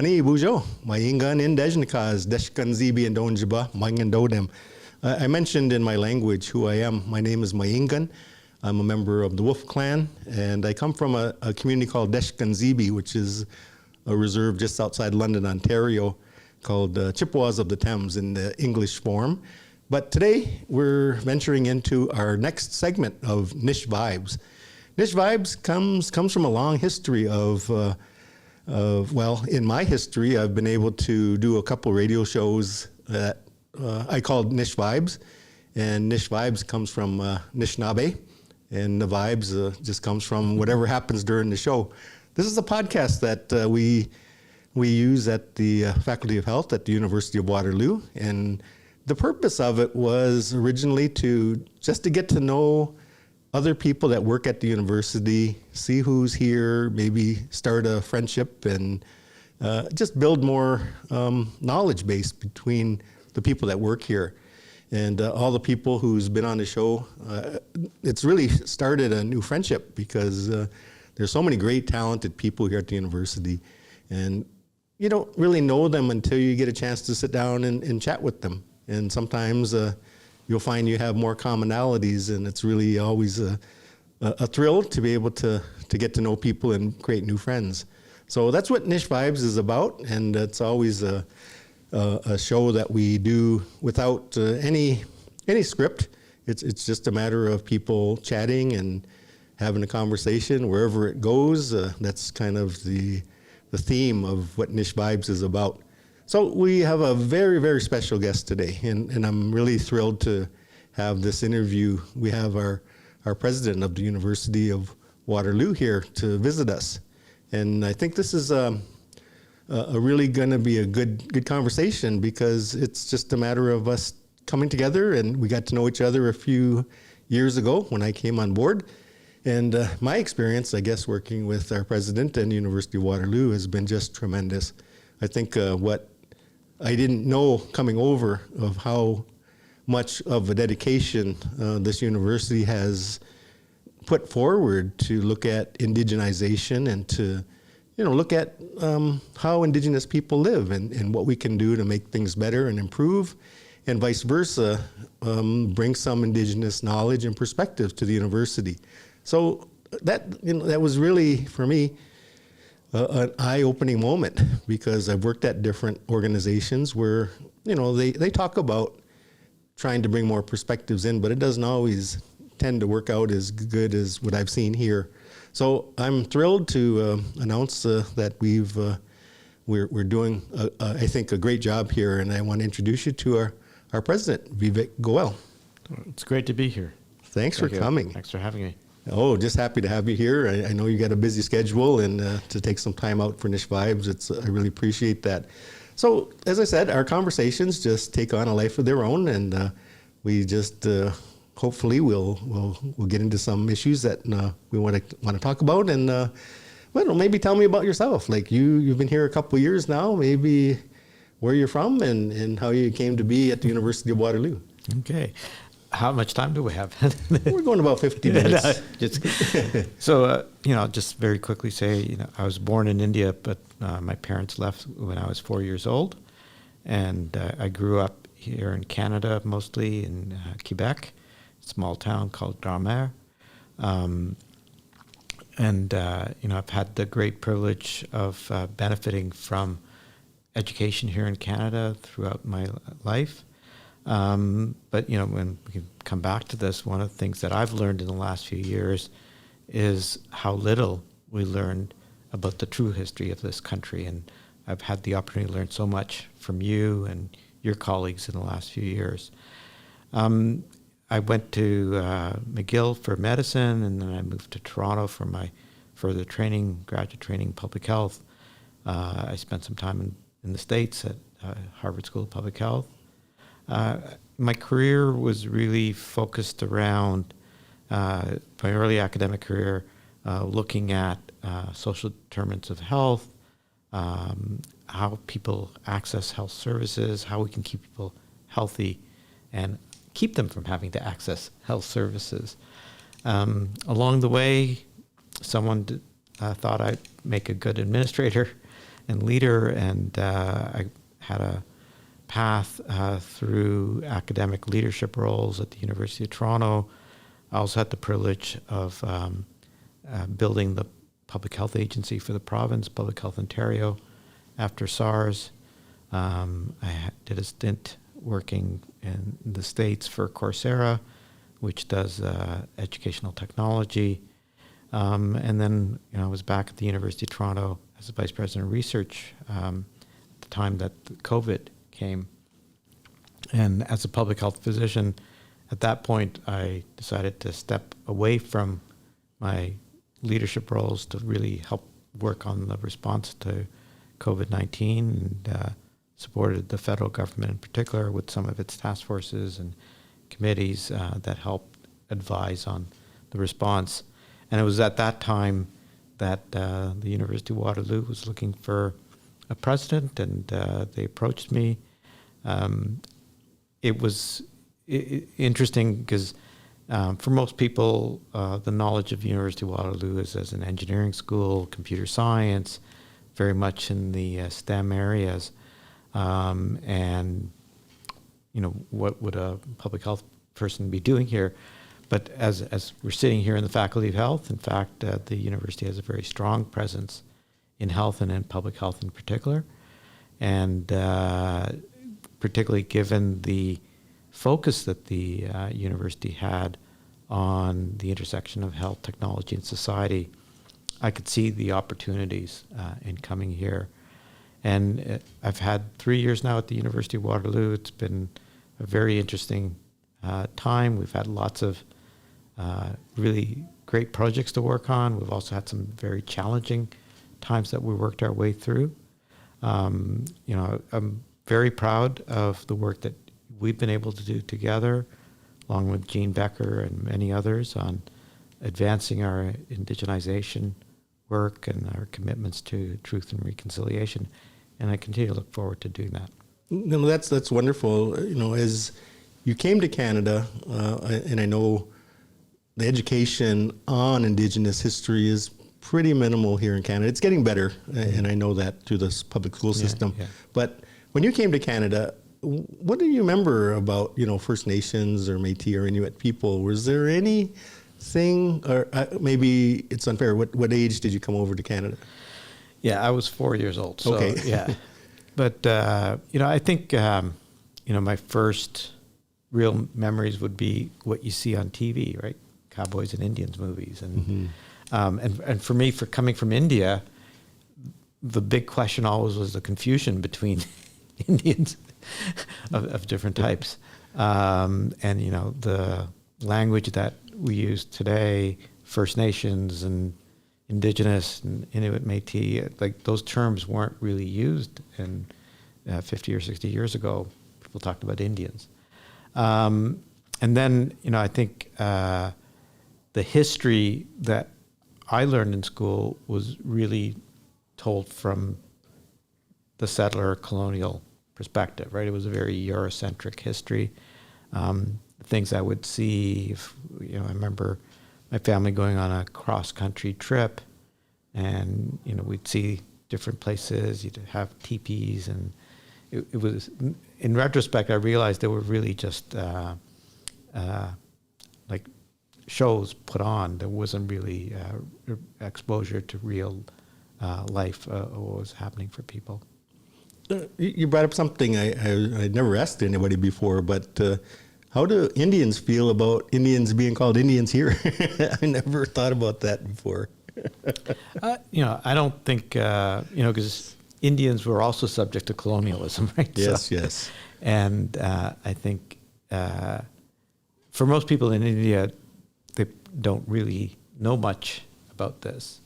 Ani bujo, maingan in dejnikas, deshkan zibi and donjiba, mangandodem. I mentioned in my language who I am. My name is Maingan. I'm a member of the Wolf Clan, and I come from a community called Deshkanzibi, which is a reserve just outside London, Ontario, called Chippewas of the Thames in the English form. But today, we're venturing into our next segment of Niche Vibes. Niche Vibes comes from a long history of well, in my history, I've been able to do a couple radio shows that I called Niche Vibes, and Niche Vibes comes from Anishinaabe, and the vibes just comes from whatever happens during the show. This is a podcast that we use at the Faculty of Health at the University of Waterloo, and the purpose of it was originally to get to know other people that work at the university, see who's here, maybe start a friendship, and just build more knowledge base between the people that work here. And all the people who's been on the show, it's really started a new friendship because there's so many great, talented people here at the university. And you don't really know them until you get a chance to sit down and chat with them. And sometimes you'll find you have more commonalities, and it's really always a thrill to be able to get to know people and create new friends. So that's what Niche Vibes is about, and it's always a show that we do without any script. It's just a matter of people chatting and having a conversation wherever it goes. That's kind of the theme of what Niche Vibes is about. So we have a very, very special guest today, and I'm really thrilled to have this interview. We have our president of the University of Waterloo here to visit us. And I think this is really going to be a good conversation because it's just a matter of us coming together, and we got to know each other a few years ago when I came on board. And my experience, I guess, working with our president and University of Waterloo has been just tremendous. I think what I didn't know coming over of how much of a dedication this university has put forward to look at indigenization and to look at how Indigenous people live and what we can do to make things better and improve, and vice versa, bring some Indigenous knowledge and perspective to the university. So that was really, for me, an eye-opening moment because I've worked at different organizations where, they talk about trying to bring more perspectives in, but it doesn't always tend to work out as good as what I've seen here. So I'm thrilled to announce that we're doing, I think, a great job here, and I want to introduce you to our president, Vivek Goel. It's great to be here. Thanks for coming. Thanks for having me. Oh, just happy to have you here. I know you got a busy schedule, and to take some time out for Niche Vibes, I really appreciate that. So, as I said, our conversations just take on a life of their own, and we just hopefully we'll get into some issues that we want to talk about. And well, maybe tell me about yourself. Like you've been here a couple of years now. Maybe where you're from and how you came to be at the University of Waterloo. Okay. How much time do we have? We're going about 50 minutes. So, just very quickly say, I was born in India, but my parents left when I was 4 years old. And I grew up here in Canada, mostly in Quebec, a small town called Grand-Mère. I've had the great privilege of benefiting from education here in Canada throughout my life. But when we can come back to this, one of the things that I've learned in the last few years is how little we learned about the true history of this country. And I've had the opportunity to learn so much from you and your colleagues in the last few years. I went to McGill for medicine, and then I moved to Toronto for my further training, graduate training in public health. I spent some time in the States at Harvard School of Public Health. My career was really focused around my early academic career, looking at social determinants of health, how people access health services, how we can keep people healthy and keep them from having to access health services. Along the way, someone thought I'd make a good administrator, and leader, and I had a path through academic leadership roles at the University of Toronto. I also had the privilege of building the public health agency for the province, Public Health Ontario, after SARS. Did a stint working in the States for Coursera, which does educational technology. And then I was back at the University of Toronto as the Vice President of Research at the time that COVID came. And as a public health physician, at that point, I decided to step away from my leadership roles to really help work on the response to COVID-19 and supported the federal government in particular with some of its task forces and committees that helped advise on the response. And it was at that time that the University of Waterloo was looking for a president, and they approached me. It was interesting because for most people, the knowledge of University of Waterloo is as an engineering school, computer science, very much in the STEM areas. And, what would a public health person be doing here? But as we're sitting here in the Faculty of Health, in fact, the university has a very strong presence in health and in public health in particular. And particularly given the focus that the university had on the intersection of health, technology, and society, I could see the opportunities in coming here. And I've had 3 years now at the University of Waterloo. It's been a very interesting time. We've had lots of really great projects to work on. We've also had some very challenging times that we worked our way through. I'm very proud of the work that we've been able to do together, along with Jean Becker and many others, on advancing our indigenization work and our commitments to truth and reconciliation. And I continue to look forward to doing that. No, that's wonderful. As you came to Canada, and I know the education on Indigenous history is pretty minimal here in Canada. It's getting better, and I know that through this public school system. Yeah. But when you came to Canada, what do you remember about, First Nations or Métis or Inuit people? Was there anything, or maybe it's unfair, what age did you come over to Canada? Yeah, I was 4 years old. So, okay. Yeah. But, I think, my first real memories would be what you see on TV, right? Cowboys and Indians movies. And, and for me, for coming from India, the big question always was the confusion between Indians of different types. And, the language that we use today, First Nations and Indigenous and Inuit Métis, like those terms weren't really used in 50 or 60 years ago. People talked about Indians. And then, I think the history that I learned in school was really told from the settler colonial perspective, right? It was a very Eurocentric history. Things I would see, I remember my family going on a cross-country trip, and, we'd see different places, you'd have teepees, and it was, in retrospect, I realized they were really just like shows put on. There wasn't really exposure to real life, what was happening for people. You brought up something I never asked anybody before, but how do Indians feel about Indians being called Indians here? I never thought about that before. I don't think, because Indians were also subject to colonialism, right? Yes, yes. And I think for most people in India, they don't really know much about this,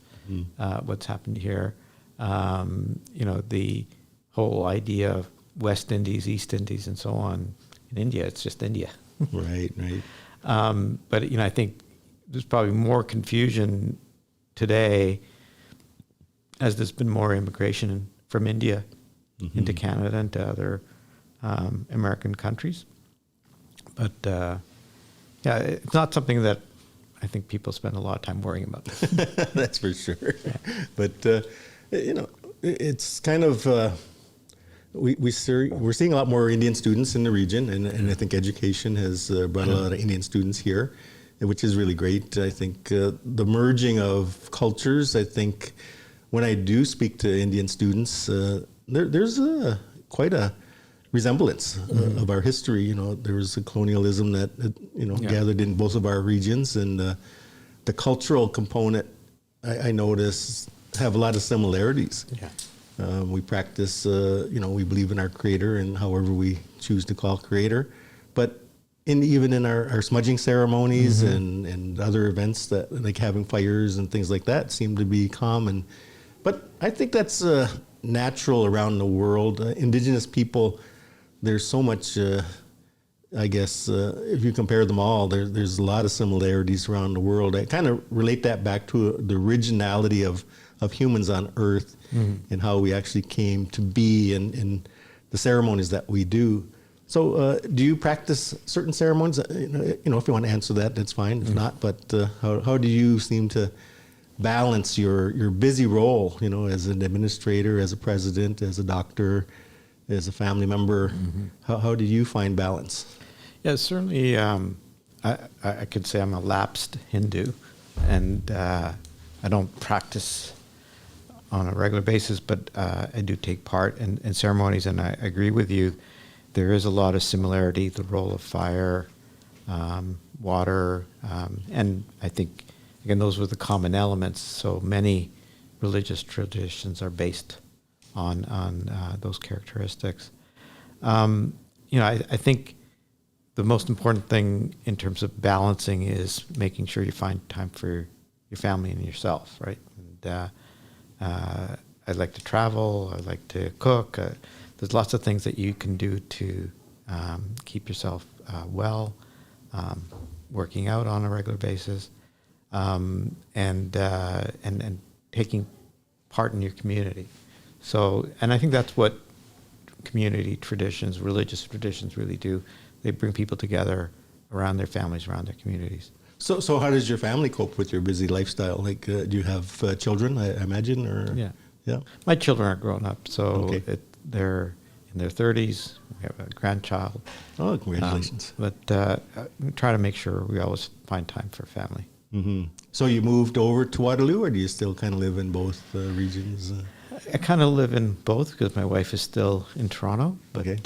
what's happened here. The whole idea of West Indies, East Indies, and so on. In India, it's just India. Right. But, I think there's probably more confusion today as there's been more immigration from India into Canada and to other American countries. But, it's not something that I think people spend a lot of time worrying about. That's for sure. Yeah. But, it's kind of we're seeing a lot more Indian students in the region, and I think education has brought a lot of Indian students here, which is really great. I think the merging of cultures. I think when I do speak to Indian students, there's quite a resemblance of our history. You know, there was a colonialism that gathered in both of our regions, and the cultural component I notice have a lot of similarities. Yeah. We practice, we believe in our creator and however we choose to call creator. But even in our smudging ceremonies and other events that like having fires and things like that seem to be common. But I think that's natural around the world. Indigenous people, there's so much, I guess, if you compare them all, there's a lot of similarities around the world. I kind of relate that back to the originality of humans on Earth and how we actually came to be and the ceremonies that we do. So do you practice certain ceremonies? If you want to answer that, that's fine. If not, but how do you seem to balance your busy role, as an administrator, as a president, as a doctor, as a family member? How do you find balance? Yeah, certainly I could say I'm a lapsed Hindu, and I don't practice on a regular basis, but I do take part in ceremonies, and I agree with you. There is a lot of similarity, the role of fire, water, and I think, again, those were the common elements. So many religious traditions are based on those characteristics. I think the most important thing in terms of balancing is making sure you find time for your family and yourself, right? And I like to travel. I like to cook. There's lots of things that you can do to keep yourself well, working out on a regular basis, and taking part in your community. So, and I think that's what community traditions, religious traditions really do. They bring people together around their families, around their communities. So how does your family cope with your busy lifestyle? Like, do you have children, I imagine? Or Yeah. My children are grown up, so Okay. they're in their 30s. We have a grandchild. Oh, congratulations. But we try to make sure we always find time for family. So you moved over to Waterloo, or do you still kind of live in both regions? I kind of live in both because my wife is still in Toronto, but Okay.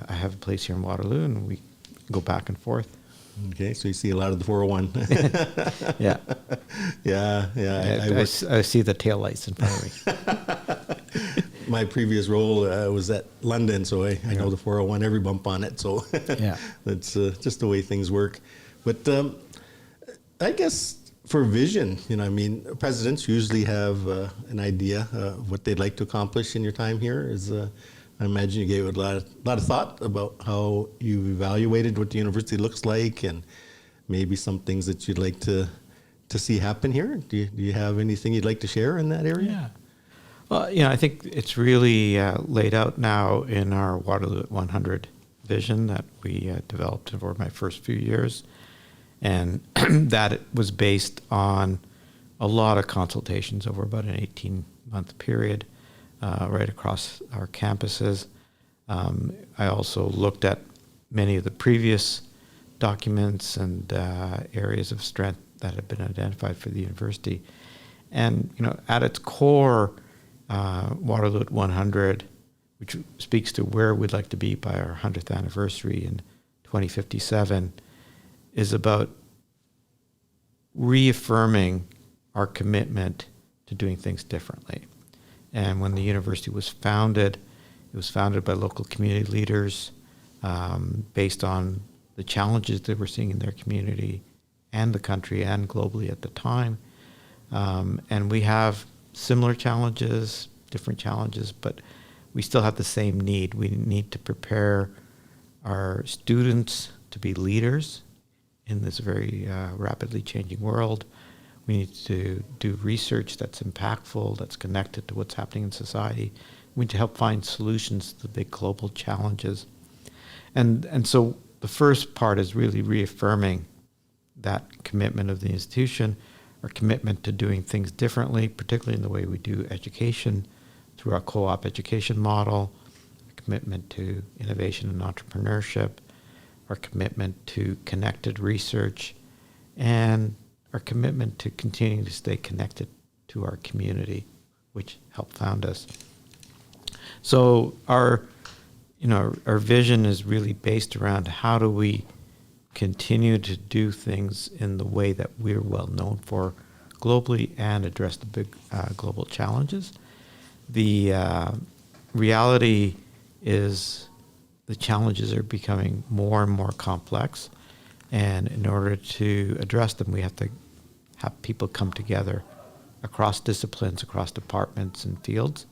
I have a place here in Waterloo, and we go back and forth. Okay, so you see a lot of the 401. Yeah. Yeah. I see the taillights in front of me. My previous role was at London, so I know the 401, every bump on it. So Yeah. that's just the way things work. But I guess for vision, presidents usually have an idea of what they'd like to accomplish in your time here. I imagine you gave it a lot of thought about how you've evaluated what the university looks like, and maybe some things that you'd like to see happen here. Do you have anything you'd like to share in that area? Yeah. Well, I think it's really laid out now in our Waterloo at 100 vision that we developed over my first few years. And that was based on a lot of consultations over about an 18-month period right across our campuses. I also looked at many of the previous documents and areas of strength that have been identified for the university. And, at its core, Waterloo at 100, which speaks to where we'd like to be by our 100th anniversary in 2057, is about reaffirming our commitment to doing things differently. And when the university was founded, it was founded by local community leaders based on the challenges that we're seeing in their community and the country and globally at the time. And we have similar challenges, different challenges, but we still have the same need. We need to prepare our students to be leaders in this very rapidly changing world. We need to do research that's impactful, that's connected to what's happening in society. We need to help find solutions to the big global challenges. And so the first part is really reaffirming that commitment of the institution, our commitment to doing things differently, particularly in the way we do education, through our co-op education model, our commitment to innovation and entrepreneurship, our commitment to connected research, and our commitment to continuing to stay connected to our community, which helped found us. So our vision is really based around how do we continue to do things in the way that we're well known for globally and address the big global challenges. The reality is the challenges are becoming more and more complex, and in order to address them, we have to have people come together across disciplines, across departments and fields.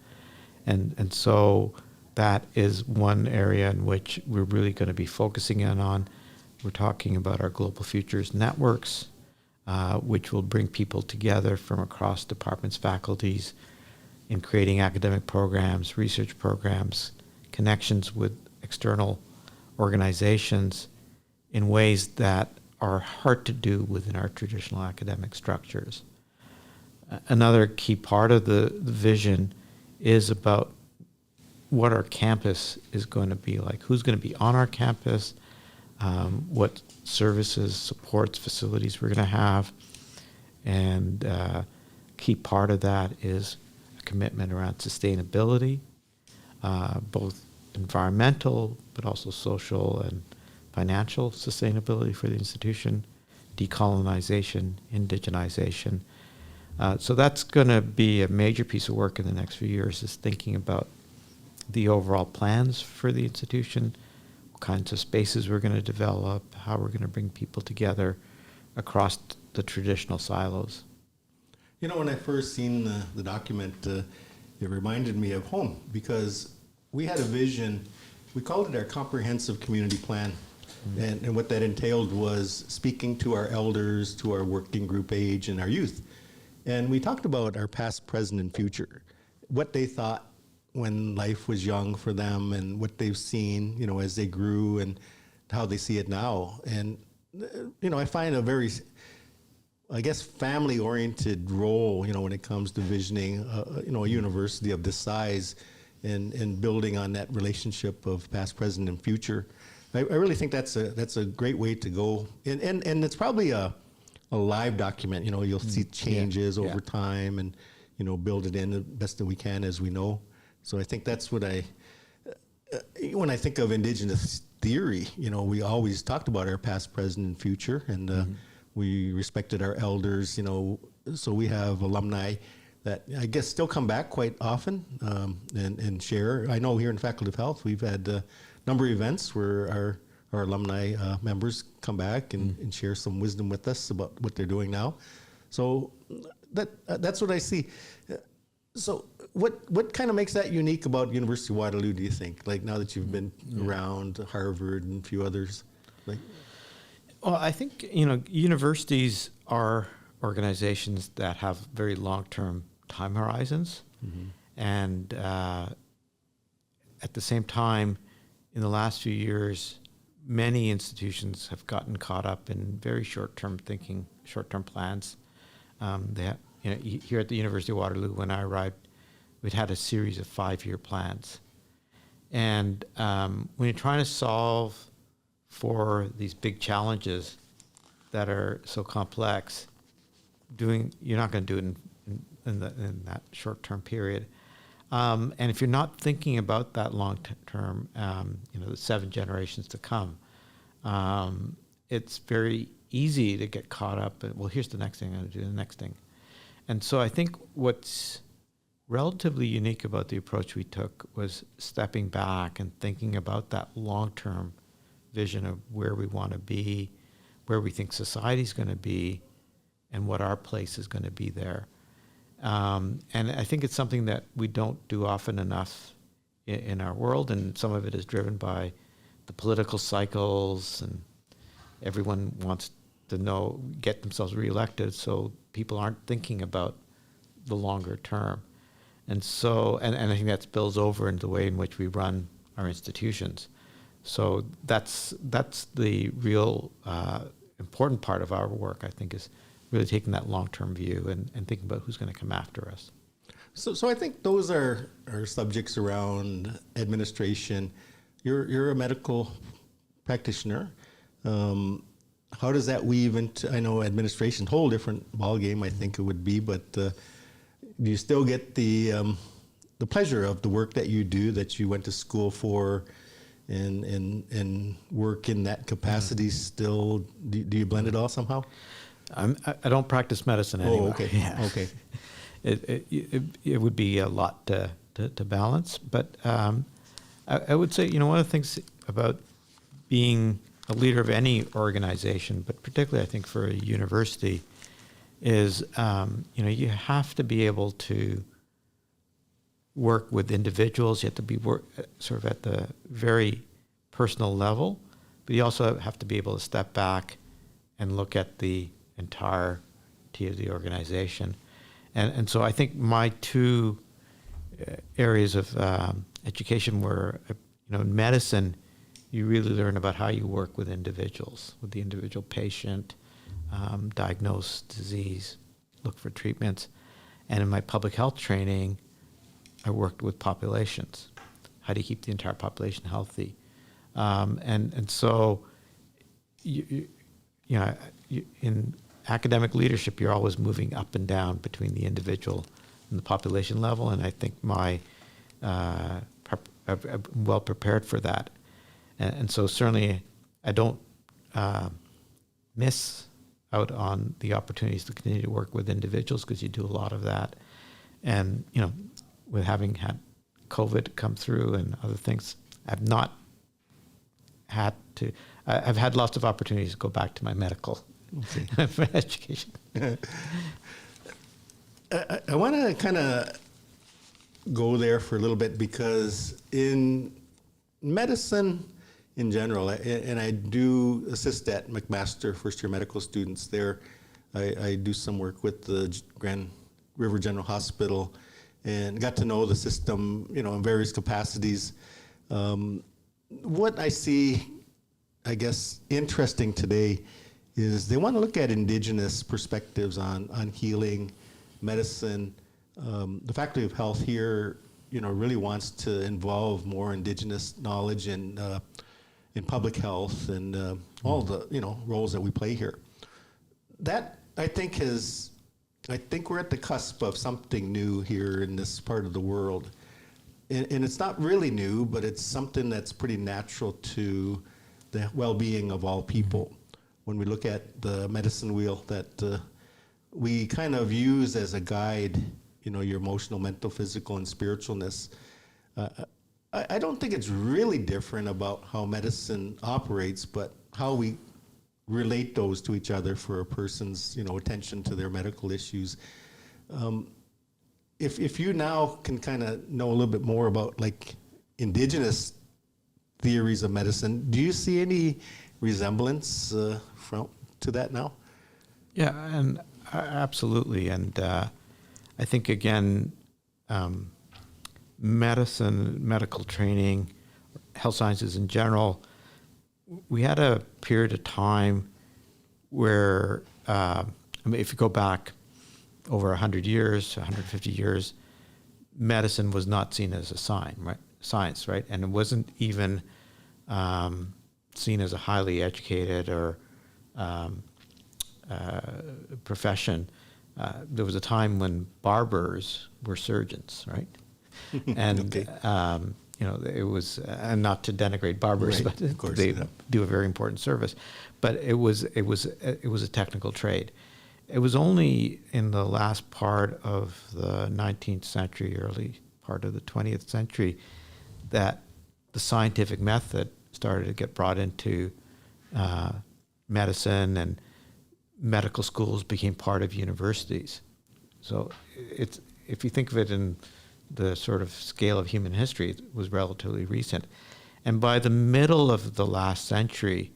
And so that is one area in which we're really going to be focusing in on. We're talking about our Global Futures Networks, which will bring people together from across departments, faculties, in creating academic programs, research programs, connections with external organizations in ways that are hard to do within our traditional academic structures. Another key part of the vision is about what our campus is going to be like, who's going to be on our campus, what services, supports, facilities we're going to have. And a key part of that is a commitment around sustainability, both environmental, but also social and financial sustainability for the institution, decolonization, indigenization. So that's going to be a major piece of work in the next few years, is thinking about the overall plans for the institution, what kinds of spaces we're going to develop, how we're going to bring people together across the traditional silos. You know, when I first seen the document, it reminded me of home, because we had a vision. We called it our comprehensive community plan. Mm-hmm. And what that entailed was speaking to our elders, to our working group age, and our youth. And we talked about our past, present, and future, what they thought when life was young for them, and what they've seen, you know, as they grew, and how they see it now. And, you know, I find a very, I guess, family-oriented role, you know, when it comes to visioning, you know, a university of this size, and building on that relationship of past, present, and future. I really think that's a great way to go. And it's probably a live document. You know, you'll see changes over time, and, you know, build it in the best that we can as we know. So I think that's what when I think of Indigenous theory, you know, we always talked about our past, present, and future, and we respected our elders, you know, so we have alumni that I guess still come back quite often and share. I know here in Faculty of Health, we've had a number of events where our alumni members come back and share some wisdom with us about what they're doing now. So that's what I see. So what kind of makes that unique about University of Waterloo, do you think? Like, now that you've been around Harvard and a few others? Like, well, I think, you know, universities are organizations that have very long-term time horizons. Mm-hmm. And at the same time, in the last few years, many institutions have gotten caught up in very short-term thinking, short-term plans. They have, you know, here at the University of Waterloo, when I arrived, we'd had a series of 5-year plans. And when you're trying to solve for these big challenges that are so complex, you're not going to do it in that short-term period. And if you're not thinking about that long-term, you know, the 7 generations to come, it's very easy to get caught up in, well, here's the next thing I'm going to do, the next thing. And so I think what's relatively unique about the approach we took was stepping back and thinking about that long-term vision of where we want to be, where we think society's going to be, and what our place is going to be there. And I think it's something that we don't do often enough in our world, and some of it is driven by the political cycles, and everyone wants to get themselves reelected, so people aren't thinking about the longer term. And so, and I think that spills over into the way in which we run our institutions. So that's the real important part of our work, I think, is really taking that long-term view and thinking about who's going to come after us. So I think those are subjects around administration. You're a medical practitioner. How does that weave into? I know administration, whole different ballgame. I think it would be, but do you still get the pleasure of the work that you do, that you went to school for, and work in that capacity? Still, do you blend it all somehow? I don't practice medicine anymore. Oh, okay. Yeah. Okay. It would be a lot to balance, but I would say, one of the things about being a leader of any organization, but particularly I think for a university, is you have to be able to work with individuals. You have to be sort of at the very personal level, but you also have to be able to step back and look at the entirety of the organization. And so I think my two areas of education were, in medicine, you really learn about how you work with individuals, with the individual patient, diagnose disease, look for treatments. And in my public health training, I worked with populations. How do you keep the entire population healthy? And so, in academic leadership, you're always moving up and down between the individual and the population level, and I think I'm well prepared for that. And so certainly I don't miss out on the opportunities to continue to work with individuals, because you do a lot of that. And, with having had COVID come through and other things, I've not had to, I've had lots of opportunities to go back to my medical education. I want to kind of go there for a little bit, because in medicine in general, and I do assist at McMaster first-year medical students there. I do some work with the Grand River General Hospital and got to know the system, in various capacities. What I see, I guess, interesting today is they want to look at indigenous perspectives on healing, medicine. The Faculty of Health here, really wants to involve more indigenous knowledge in public health and all the, roles that we play here. That, I think we're at the cusp of something new here in this part of the world. And it's not really new, but it's something that's pretty natural to the well-being of all people. When we look at the medicine wheel that we kind of use as a guide, your emotional, mental, physical, and spiritualness, I don't think it's really different about how medicine operates, but how we relate those to each other for a person's, attention to their medical issues. If you now can kind of know a little bit more about like indigenous theories of medicine, do you see any resemblance to that now? Yeah, and absolutely. And I think, again, medicine, medical training, health sciences in general, we had a period of time where, if you go back over 100 years, 150 years, medicine was not seen as a science, right? And it wasn't even seen as a highly educated or profession. There was a time when barbers were surgeons, right? And Okay. It was, and not to denigrate barbers, Right, but of course, they yeah. do a very important service. But it was a technical trade. It was only in the last part of the 19th century, early part of the 20th century, that the scientific method started to get brought into medicine, and medical schools became part of universities. So if you think of it in the sort of scale of human history, it was relatively recent. And by the middle of the last century,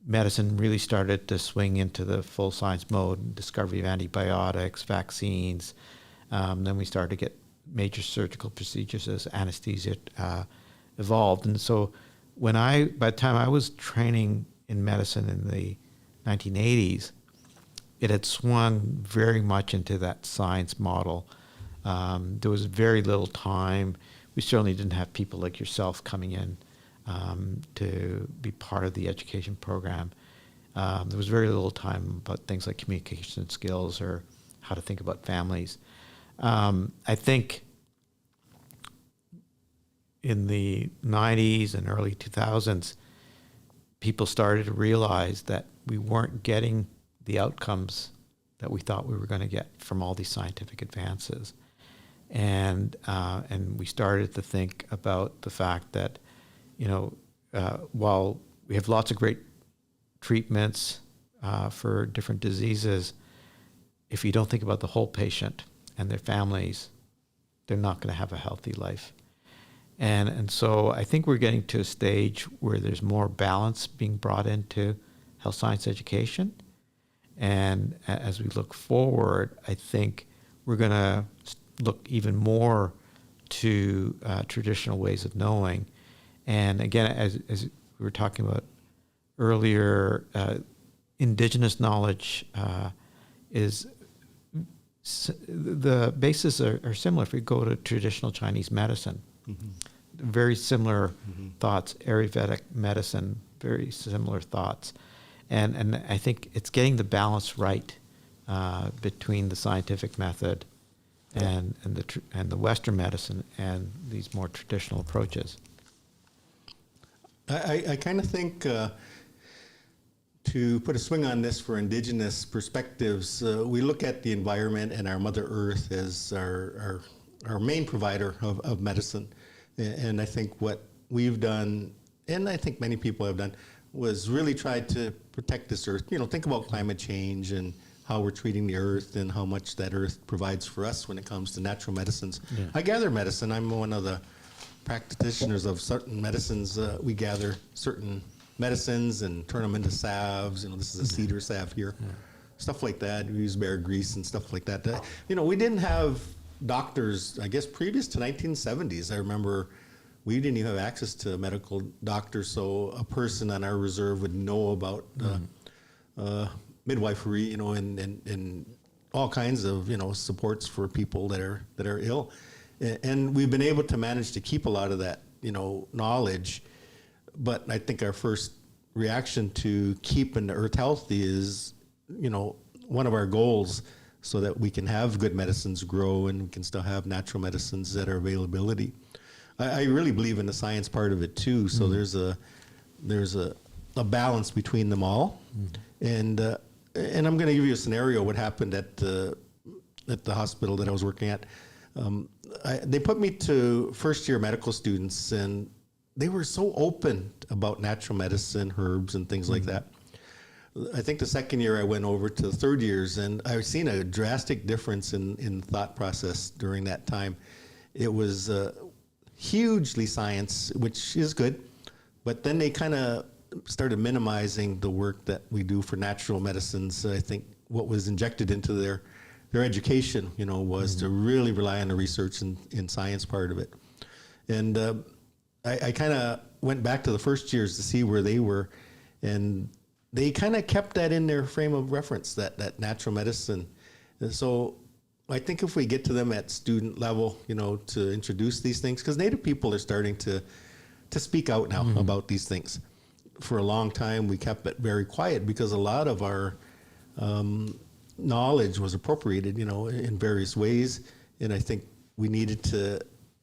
medicine really started to swing into the full science mode, discovery of antibiotics, vaccines. Then we started to get major surgical procedures as anesthesia evolved. And so by the time I was training in medicine in the 1980s, it had swung very much into that science model There was very little time. We certainly didn't have people like yourself coming in to be part of the education program. There was very little time about things like communication skills or how to think about families. I think in the 90s and early 2000s, people started to realize that we weren't getting the outcomes that we thought we were going to get from all these scientific advances. And we started to think about the fact that, while we have lots of great treatments for different diseases, if you don't think about the whole patient and their families, they're not going to have a healthy life. And so I think we're getting to a stage where there's more balance being brought into health science education. And as we look forward, I think we're going to look even more to traditional ways of knowing. And again, as we were talking about earlier, indigenous knowledge is the bases are similar. If we go to traditional Chinese medicine, very similar thoughts. Ayurvedic medicine, very similar thoughts. And I think it's getting the balance right between the scientific method and the Western medicine and these more traditional approaches. I kind of think to put a swing on this for Indigenous perspectives, we look at the environment and our Mother Earth as our main provider of medicine. And I think what we've done, and I think many people have done, was really try to protect this Earth. Think about climate change and how we're treating the Earth and how much that Earth provides for us when it comes to natural medicines. Yeah. I gather medicine. I'm one of the practitioners of certain medicines. We gather certain medicines and turn them into salves. This is a cedar salve here. Yeah. Stuff like that. We use bear grease and stuff like that. We didn't have doctors, I guess, previous to 1970s. I remember we didn't even have access to medical doctors, so a person on our reserve would know about midwifery, and all kinds of, supports for people that are ill. And we've been able to manage to keep a lot of that, knowledge. But I think our first reaction to keeping the Earth healthy is, one of our goals, so that we can have good medicines grow and we can still have natural medicines that are availability. I really believe in the science part of it too. So there's a balance between them all. And I'm going to give you a scenario. What happened at the hospital that I was working at? They put me to first year medical students, and they were so open about natural medicine, herbs, and things like that. I think the second year I went over to the third years, and I've seen a drastic difference in thought process during that time. It was hugely science, which is good, but then they kind of started minimizing the work that we do for natural medicines. I think what was injected into their education, was to really rely on the research and science part of it. And I kind of went back to the first years to see where they were, and they kind of kept that in their frame of reference, that natural medicine. And so I think if we get to them at student level, to introduce these things, because Native people are starting to speak out now about these things. For a long time, we kept it very quiet because a lot of our knowledge was appropriated, in various ways. And I think we needed to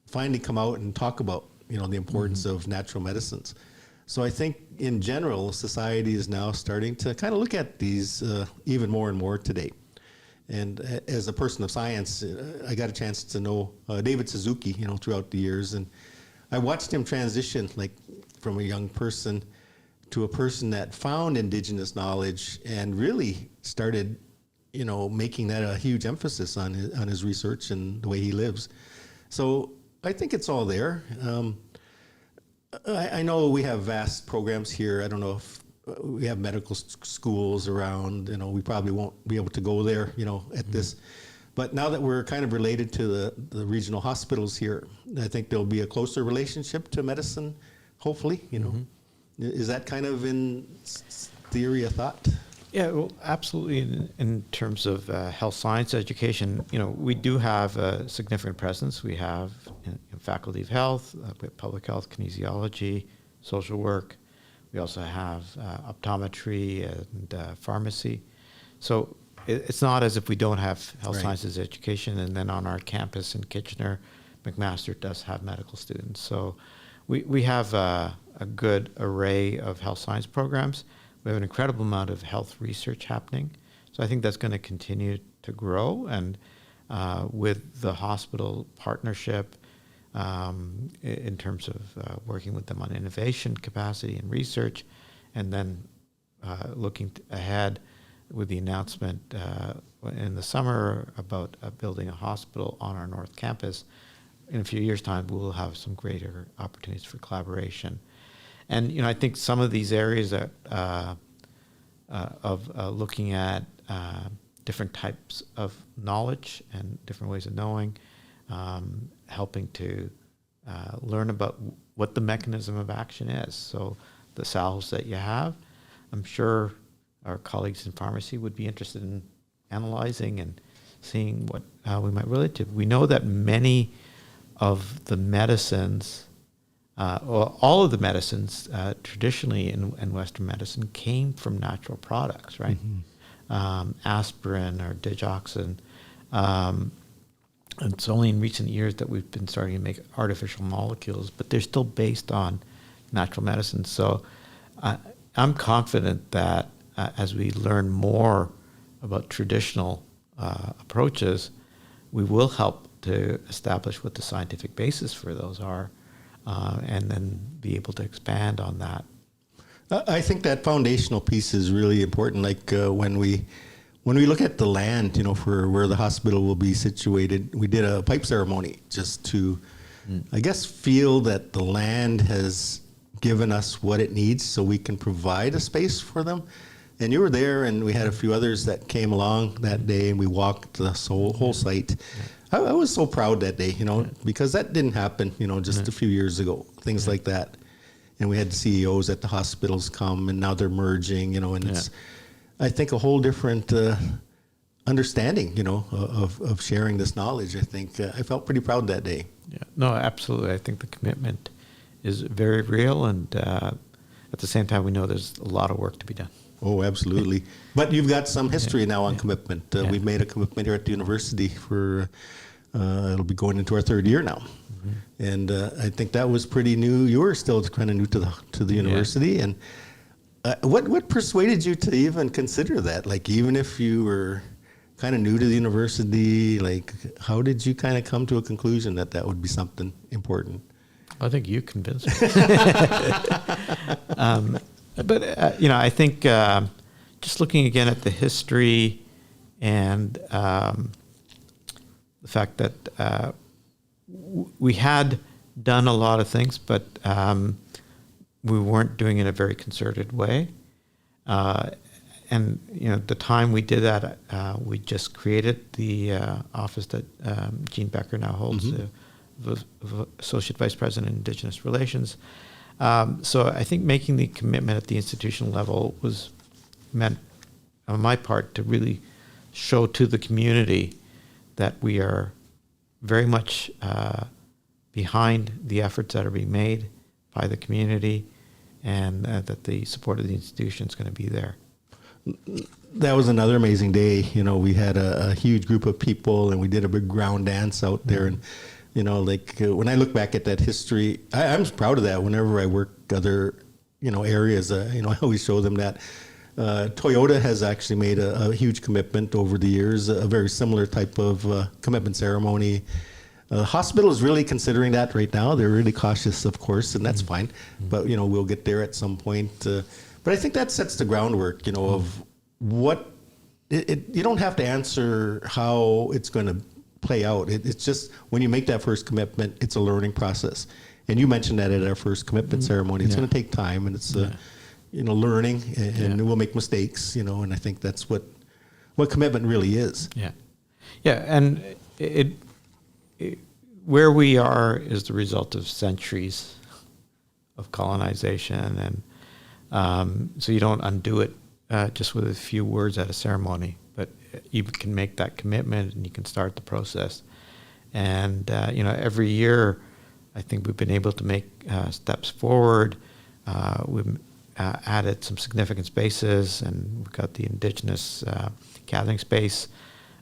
finally come out and talk about, the importance of natural medicines. So I think in general, society is now starting to kind of look at these even more and more today. And as a person of science, I got a chance to know David Suzuki, throughout the years. And I watched him transition, like from a young person to a person that found indigenous knowledge and really started, making that a huge emphasis on his research and the way he lives. So I think it's all there. I know we have vast programs here. I don't know if we have medical schools around. We probably won't be able to go there, at this. But now that we're kind of related to the regional hospitals here, I think there'll be a closer relationship to medicine, hopefully. Is that kind of in theory a thought? Yeah, well, absolutely. In terms of health science education, we do have a significant presence. We have faculty of health, we have public health, kinesiology, social work. We also have optometry and pharmacy. So it's not as if we don't have health Right. sciences education. And then on our campus in Kitchener, McMaster does have medical students. So we have a good array of health science programs. We have an incredible amount of health research happening. So I think that's going to continue to grow. And with the hospital partnership, in terms of working with them on innovation capacity and research, and then looking ahead with the announcement in the summer about building a hospital on our North Campus. In a few years' time, we'll have some greater opportunities for collaboration. And I think some of these areas that of looking at different types of knowledge and different ways of knowing, helping to learn about what the mechanism of action is. So the cells that you have, I'm sure our colleagues in pharmacy would be interested in analyzing and seeing what we might relate to. We know that many of the medicines, or all of the medicines traditionally in Western medicine came from natural products, right? Mm-hmm. Aspirin or digoxin. And it's only in recent years that we've been starting to make artificial molecules, but they're still based on natural medicine. So I'm confident that as we learn more about traditional approaches, we will help to establish what the scientific basis for those are, and then be able to expand on that. I think that foundational piece is really important. Like when we look at the land, for where the hospital will be situated, we did a pipe ceremony just to, I guess, feel that the land has given us what it needs so we can provide a space for them. And you were there, and we had a few others that came along that day, and we walked the whole site. I was so proud that day, because that didn't happen, just a few years ago, things like that. And we had CEOs at the hospitals come, and now they're merging, and it's, I think, a whole different understanding, of sharing this knowledge. I think I felt pretty proud that day. Yeah, no, absolutely. I think the commitment is very real, and at the same time, we know there's a lot of work to be done. Oh, absolutely. But you've got some history now on commitment. We've made a commitment here at the university for, it'll be going into our third year now. Mm-hmm. And I think that was pretty new. You were still kind of new to the university. And what persuaded you to even consider that? Like, even if you were kind of new to the university, like, how did you kind of come to a conclusion that that would be something important? I think you convinced me. But, I think just looking again at the history and the fact that we had done a lot of things, but we weren't doing it in a very concerted way. And, the time we did that, we just created the office that Jean Becker now holds, mm-hmm. the Associate Vice President, Indigenous Relations. So I think making the commitment at the institutional level was meant, on my part, to really show to the community that we are very much behind the efforts that are being made by the community, and that the support of the institution is going to be there. That was another amazing day. We had a huge group of people, and we did a big ground dance out there, and when I look back at that history, I'm proud of that. Whenever I work other, areas, I always show them that. Toyota has actually made a huge commitment over the years, a very similar type of commitment ceremony. The hospital is really considering that right now. They're really cautious, of course, and that's fine. But, we'll get there at some point. But I think that sets the groundwork, of what you don't have to answer how it's going to play out. It's just when you make that first commitment, it's a learning process. And you mentioned that at our first commitment ceremony. It's going to take time, and it's learning, and we'll make mistakes, and I think that's what commitment really is. Yeah, and it where we are is the result of centuries of colonization, and so you don't undo it just with a few words at a ceremony, but you can make that commitment and you can start the process. And, every year, I think we've been able to make steps forward. We've added some significant spaces, and we've got the Indigenous gathering space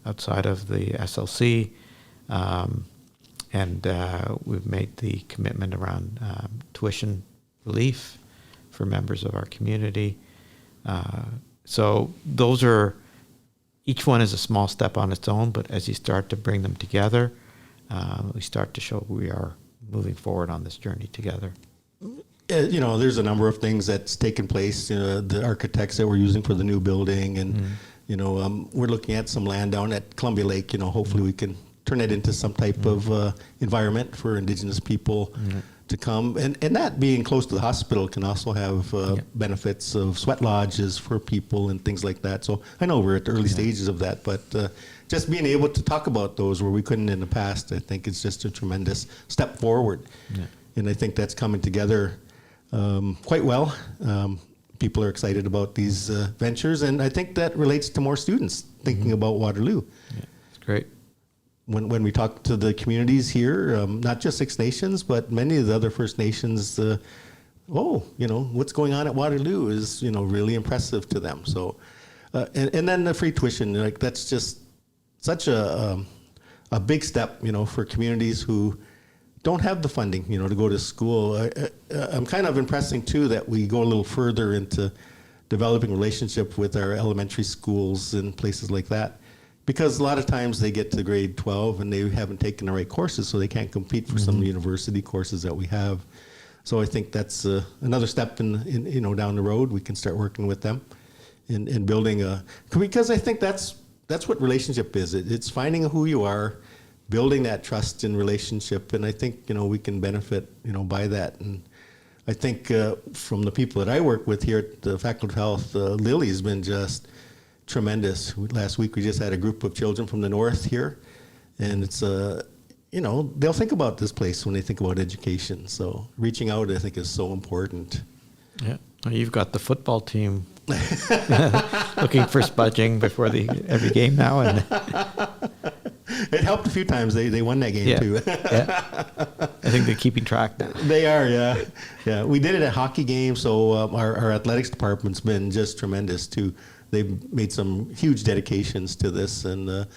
outside of the SLC. And we've made the commitment around tuition relief for members of our community. So those are, each one is a small step on its own, but as you start to bring them together, we start to show we are moving forward on this journey together. There's a number of things that's taken place. The architects that we're using for the new building, and we're looking at some land down at Columbia Lake. Hopefully we can turn it into some type of environment for Indigenous people to come. And that being close to the hospital can also have benefits of sweat lodges for people and things like that. So I know we're at the early stages of that, but just being able to talk about those where we couldn't in the past, I think it's just a tremendous step forward. Yeah. And I think that's coming together quite well. People are excited about these ventures, and I think that relates to more students thinking about Waterloo. Yeah, it's great. When we talk to the communities here, not just Six Nations, but many of the other First Nations, what's going on at Waterloo is, really impressive to them. So, and then the free tuition, that's just such a big step, for communities who don't have the funding, to go to school. I'm kind of impressing too that we go a little further into developing relationship with our elementary schools and places like that. Because a lot of times they get to grade 12 and they haven't taken the right courses, so they can't compete for some of the university courses that we have. So I think that's another step in down the road. We can start working with them and building because I think that's what relationship is. It's finding who you are, building that trust in relationship, and I think we can benefit by that. And I think from the people that I work with here at the Faculty of Health, Lily's been just tremendous. Last week we just had a group of children from the north here, and it's they'll think about this place when they think about education. So reaching out, I think, is so important. Yeah, well, you've got the football team looking for spudging before every game now, and it helped a few times. They won that game too. Yeah. I think they're keeping track now. They are, yeah. We did it at hockey games, so our athletics department's been just tremendous too. They've made some huge dedications to this and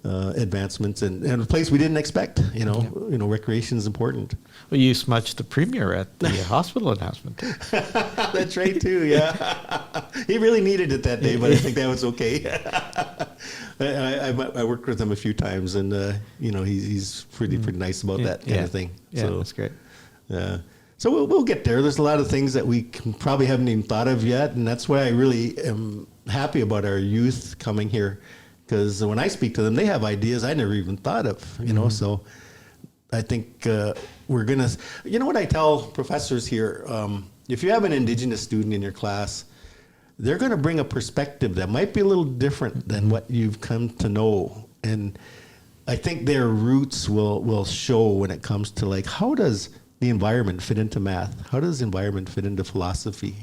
advancements, and a place we didn't expect. Recreation is important. Well, you smudged the premier at the hospital announcement too. That's right too. Yeah, he really needed it that day, but I think that was okay. I worked with him a few times, and he's pretty nice about that kind of thing. Yeah, so, that's great. Yeah. So we'll get there. There's a lot of things that we probably haven't even thought of yet, and that's why I really am happy about our youth coming here, because when I speak to them, they have ideas I never even thought of. So I think we're gonna. What I tell professors here: if you have an Indigenous student in your class, they're going to bring a perspective that might be a little different than what you've come to know, and I think their roots will show when it comes to how does the environment fit into math? How does the environment fit into philosophy?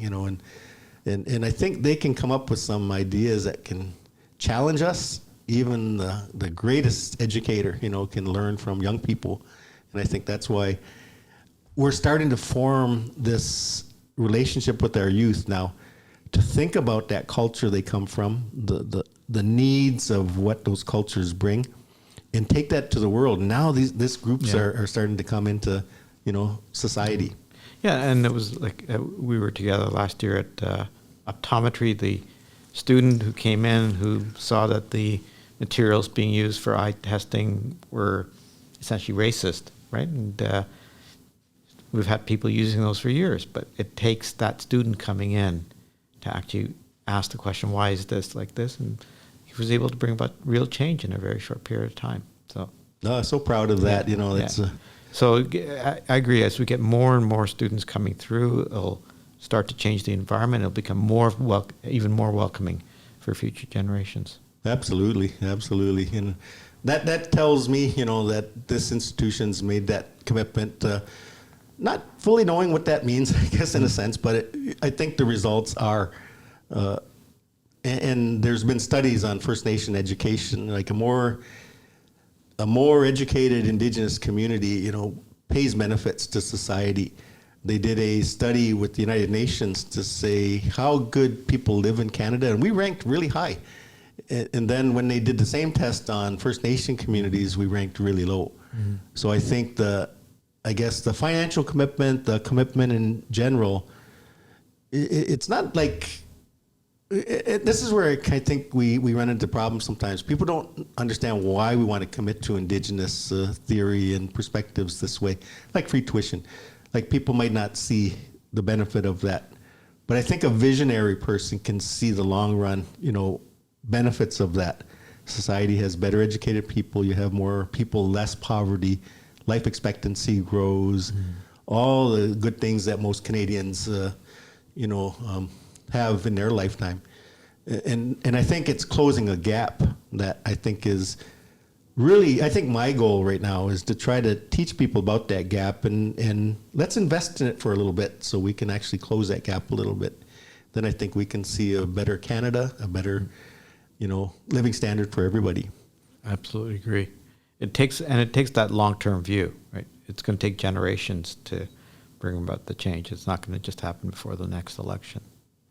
And I think they can come up with some ideas that can challenge us. Even the greatest educator, can learn from young people. And I think that's why we're starting to form this relationship with our youth now, to think about that culture they come from, the needs of what those cultures bring, and take that to the world. Now these groups are starting to come into society. Yeah, and it was we were together last year at optometry. The student who came in who saw that the materials being used for eye testing were essentially racist, right? And we've had people using those for years, but it takes that student coming in to actually ask the question, why is this like this? And he was able to bring about real change in a very short period of time. So, no, so proud of that. It's So I agree. As we get more and more students coming through, it'll start to change the environment. It'll become even more welcoming for future generations. Absolutely. And that tells me, that this institution's made that commitment. Not fully knowing what that means, I guess, in a sense, but I think the results are and there's been studies on First Nation education, like a more educated Indigenous community, pays benefits to society. They did a study with the United Nations to say how good people live in Canada, and we ranked really high. And then when they did the same test on First Nation communities, we ranked really low. Mm-hmm. So I think the financial commitment, the commitment in general, it's not like, this is where I think we run into problems sometimes. People don't understand why we want to commit to Indigenous theory and perspectives this way, like free tuition. Like, people might not see the benefit of that. But I think a visionary person can see the long run, benefits of that. Society has better educated people, you have more people, less poverty, life expectancy grows, all the good things that most Canadians, have in their lifetime. And I think it's closing a gap that I think is really, I think my goal right now is to try to teach people about that gap, and let's invest in it for a little bit so we can actually close that gap a little bit. Then I think we can see a better Canada, a better, living standard for everybody. Absolutely agree. It takes that long-term view, right? It's going to take generations to bring about the change. It's not going to just happen before the next election.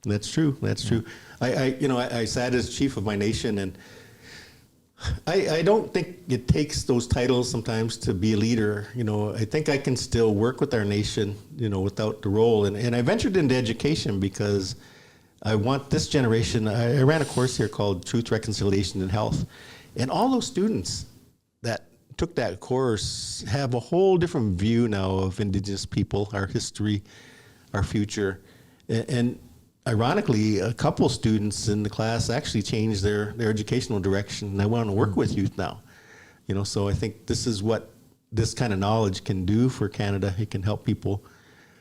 That's true. That's true. I sat as chief of my nation, and I don't think it takes those titles sometimes to be a leader. I think I can still work with our nation, without the role. And I ventured into education because I want this generation. I ran a course here called Truth, Reconciliation, and Health. And all those students that took that course have a whole different view now of Indigenous people, our history, our future. And ironically, a couple students in the class actually changed their educational direction, and they want to work with youth now. So I think this is what this kind of knowledge can do for Canada. It can help people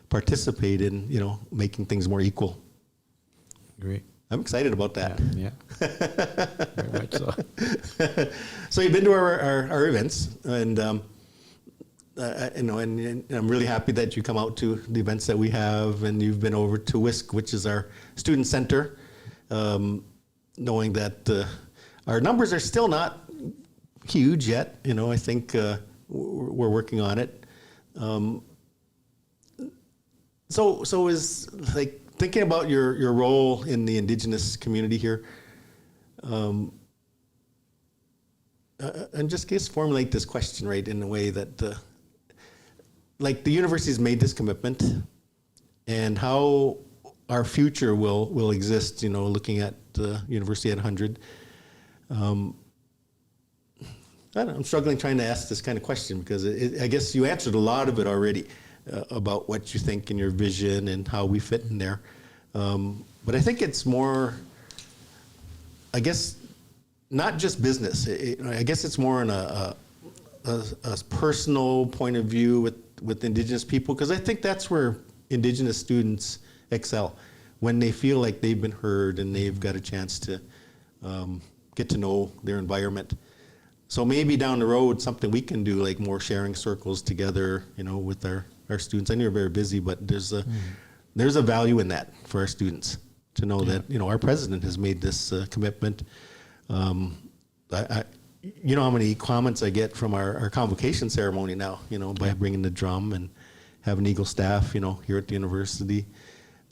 participate in, making things more equal. Agree. I'm excited about that. Yeah. Very much so. So you've been to our events, and and I'm really happy that you come out to the events that we have, and you've been over to WISC, which is our student center, knowing that our numbers are still not huge yet. I think we're working on it. So is like thinking about your role in the Indigenous community here. And just formulate this question right in a way that. Like, the university's made this commitment, and how our future will exist, looking at the University at 100. I don't know, I'm struggling trying to ask this kind of question because I guess you answered a lot of it already about what you think in your vision and how we fit in there. But I think it's more, I guess, not just business. I guess it's more in a personal point of view with Indigenous people, because I think that's where Indigenous students excel, when they feel like they've been heard and they've got a chance to get to know their environment. So maybe down the road, something we can do, like more sharing circles together, with our students. I know you're very busy, but there's a value in that for our students to know that, our president has made this commitment. You know how many comments I get from our convocation ceremony now, by bringing the drum and having Eagle staff, here at the university.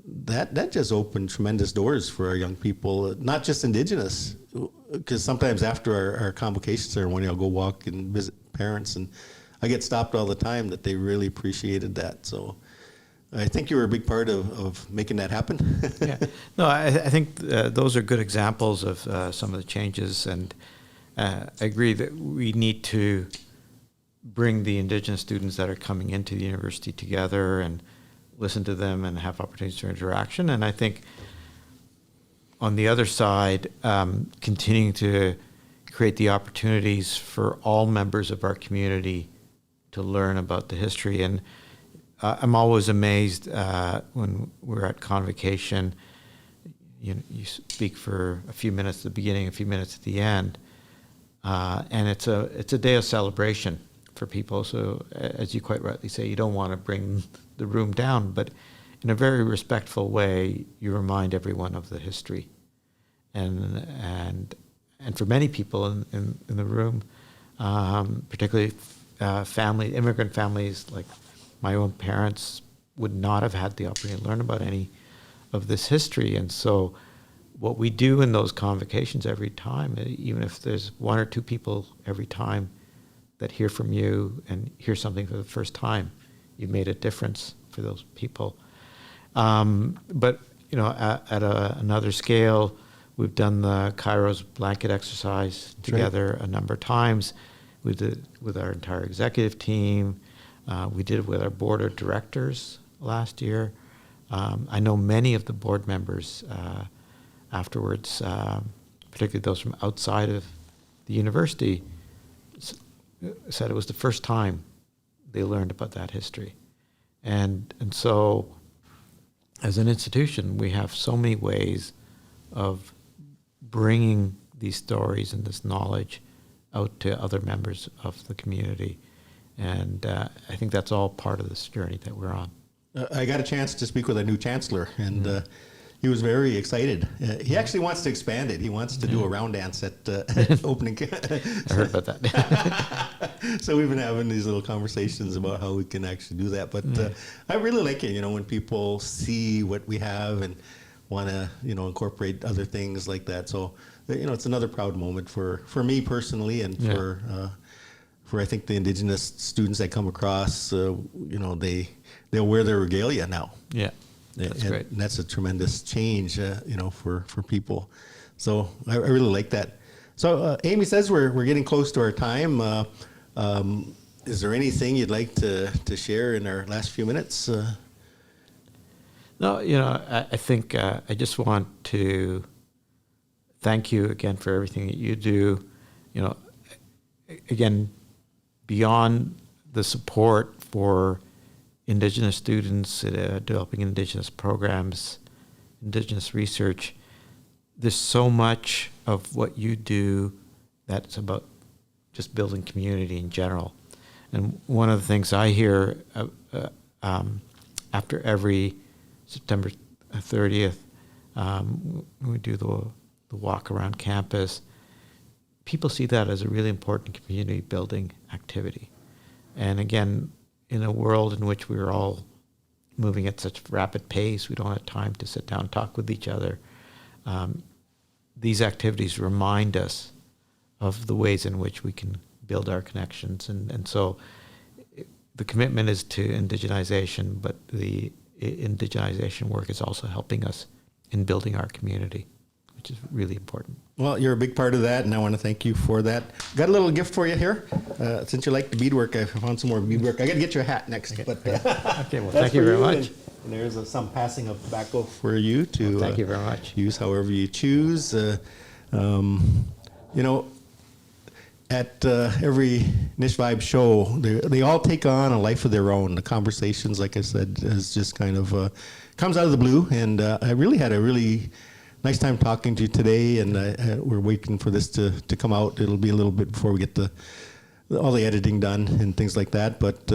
That just opened tremendous doors for our young people, not just Indigenous, because sometimes after our convocation ceremony, I'll go walk and visit parents, and I get stopped all the time that they really appreciated that. So I think you were a big part of making that happen. Yeah. No, I think those are good examples of some of the changes, and I agree that we need to bring the Indigenous students that are coming into the university together and listen to them and have opportunities for interaction. And I think on the other side, continuing to create the opportunities for all members of our community to learn about the history. And I'm always amazed when we're at convocation, you speak for a few minutes at the beginning, a few minutes at the end. And it's a day of celebration for people. So as you quite rightly say, you don't want to bring the room down, but in a very respectful way, you remind everyone of the history. and for many people in the room, particularly immigrant families like my own parents, would not have had the opportunity to learn about any of this history. And so what we do in those convocations every time, even if there's one or two people every time that hear from you and hear something for the first time, you've made a difference for those people. But at another scale, we've done the Kairos blanket exercise together a number of times. We did it with our entire executive team. We did it with our board of directors last year. I know many of the board members afterwards, particularly those from outside of the university, said it was the first time they learned about that history. And so as an institution, we have so many ways of bringing these stories and this knowledge out to other members of the community. And I think that's all part of this journey that we're on. I got a chance to speak with a new chancellor, and he was very excited. He actually wants to expand it. He wants to do a round dance at opening. I heard about that. So we've been having these little conversations about how we can actually do that. But I really like it, when people see what we have and want to, incorporate other things like that. So, it's another proud moment for me personally, and for I think the Indigenous students that come across, they'll wear their regalia now. Yeah. That's great. And that's a tremendous change, for people. So I really like that. So Amy says we're getting close to our time. Is there anything you'd like to share in our last few minutes? No, I think I just want to thank you again for everything that you do. Again, beyond the support for Indigenous students, developing Indigenous programs, Indigenous research, there's so much of what you do that's about just building community in general. And one of the things I hear after every September 30th, when we do the walk around campus, people see that as a really important community building activity. And again, in a world in which we're all moving at such rapid pace, we don't have time to sit down and talk with each other. These activities remind us of the ways in which we can build our connections. And so the commitment is to indigenization, but the indigenization work is also helping us in building our community, which is really important. Well, you're a big part of that, and I want to thank you for that. Got a little gift for you here. Since you like the beadwork, I found some more beadwork. I got to get you a hat next. Okay, but okay. Well, thank you very much. And there's some passing of tobacco for you to thank you very much. Use however you choose. At every Niche Vibe show, they all take on a life of their own. The conversations, like I said, is just kind of comes out of the blue. And I really had a really nice time talking to you today, and we're waiting for this to come out. It'll be a little bit before we get all the editing done and things like that. But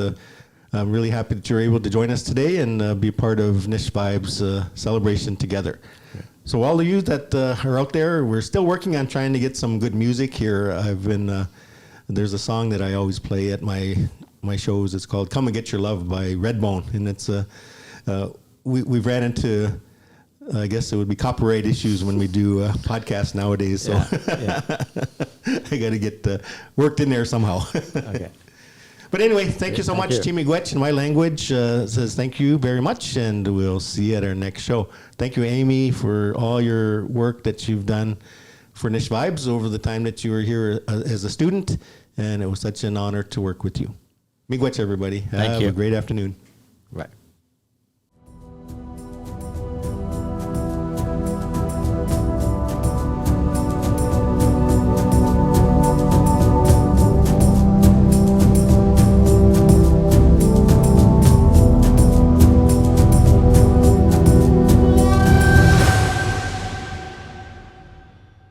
I'm really happy that you're able to join us today and be a part of Niche Vibe's celebration together. Yeah. So all of you that are out there, we're still working on trying to get some good music here. There's a song that I always play at my shows. It's called "Come and Get Your Love" by Redbone, and it's we've ran into, I guess it would be copyright issues when we do podcasts nowadays. So I got to get worked in there somehow. Okay. But anyway, thank you so much. Timigwech in my language says thank you very much, and we'll see you at our next show. Thank you, Amy, for all your work that you've done for Niche Vibes over the time that you were here as a student, and it was such an honor to work with you. Miigwech, everybody. Thank you. Have a great afternoon. Bye.